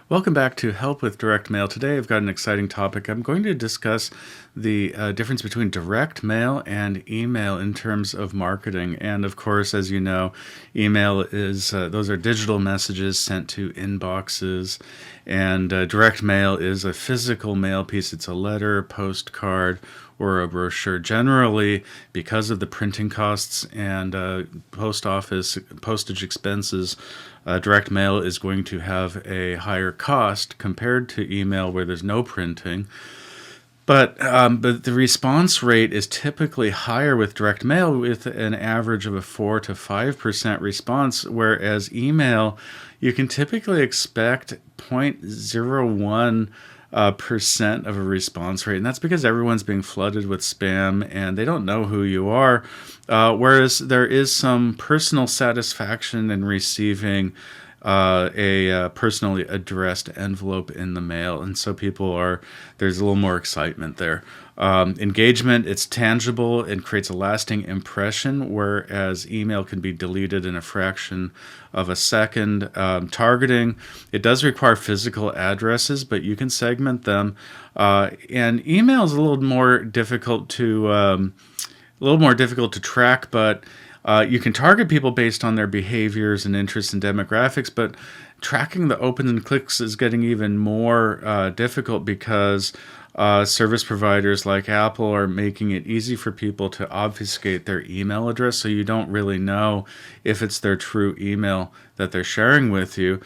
Welcome back to Help with Direct Mail. Today I've got an exciting topic. I'm going to discuss the difference between direct mail and email in terms of marketing. And of course, as you know, email is those are digital messages sent to inboxes, and direct mail is a physical mail piece. It's a letter, postcard, or a brochure. Generally, because of the printing costs and post office postage expenses, direct mail is going to have a higher cost compared to email, where there's no printing. But the response rate is typically higher with direct mail, with an average of a 4 to 5% response, whereas email, you can typically expect 0.01 percent of a response rate, and that's because everyone's being flooded with spam and they don't know who you are. Whereas there is some personal satisfaction in receiving a personally addressed envelope in the mail, and so there's a little more excitement there. Engagement, it's tangible and creates a lasting impression, whereas email can be deleted in a fraction of a second. Targeting, it does require physical addresses, but you can segment them. And email is a little more difficult to track, but you can target people based on their behaviors and interests and demographics, but tracking the opens and clicks is getting even more difficult because service providers like Apple are making it easy for people to obfuscate their email address, so you don't really know if it's their true email that they're sharing with you.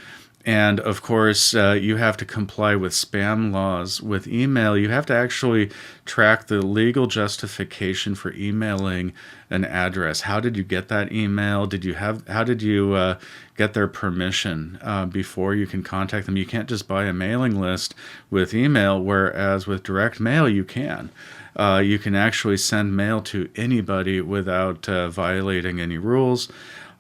And of course, you have to comply with spam laws. With email, you have to actually track the legal justification for emailing an address. How did you get that email? How did you get their permission before you can contact them? You can't just buy a mailing list with email, whereas with direct mail, you can. You can actually send mail to anybody without violating any rules.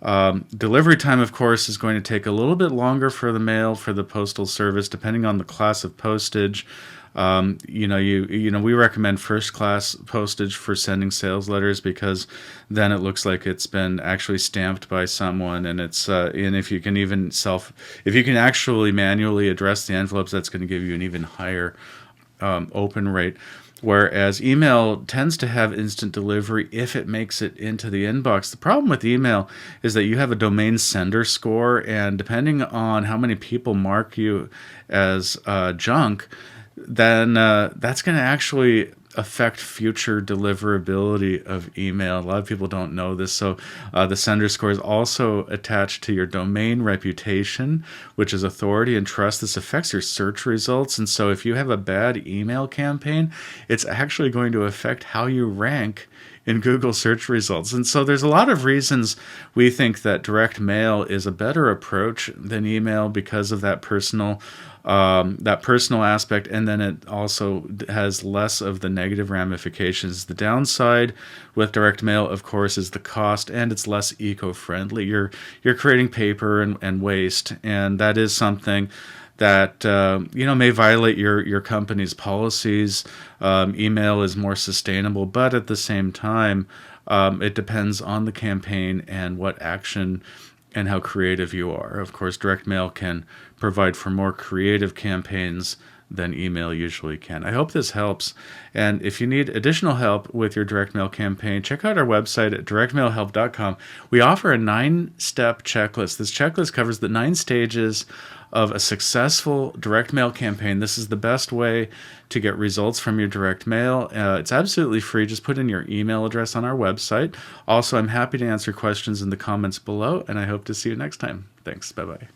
Delivery time, of course, is going to take a little bit longer for the mail, for the postal service, depending on the class of postage. We recommend first class postage for sending sales letters, because then it looks like it's been actually stamped by someone, and if you can actually manually address the envelopes, that's going to give you an even higher open rate. Whereas email tends to have instant delivery if it makes it into the inbox. The problem with email is that you have a domain sender score, and depending on how many people mark you as junk, then that's going to actually affect future deliverability of email. A lot of people don't know this. So the sender score is also attached to your domain reputation, which is authority and trust. This affects your search results. And so if you have a bad email campaign, it's actually going to affect how you rank in Google search results. And so there's a lot of reasons we think that direct mail is a better approach than email, because of that personal aspect, and then it also has less of the negative ramifications. The downside with direct mail, of course, is the cost, and it's less eco-friendly. You're creating paper and waste, and that is something that may violate your company's policies. Email is more sustainable, but at the same time, it depends on the campaign and what action and how creative you are. Of course, direct mail can provide for more creative campaigns than email usually can. I hope this helps. And if you need additional help with your direct mail campaign, check out our website at directmailhelp.com. We offer a 9-step checklist. This checklist covers the 9 stages of a successful direct mail campaign. This is the best way to get results from your direct mail. It's absolutely free. Just put in your email address on our website. Also, I'm happy to answer questions in the comments below, and I hope to see you next time. Thanks. Bye-bye.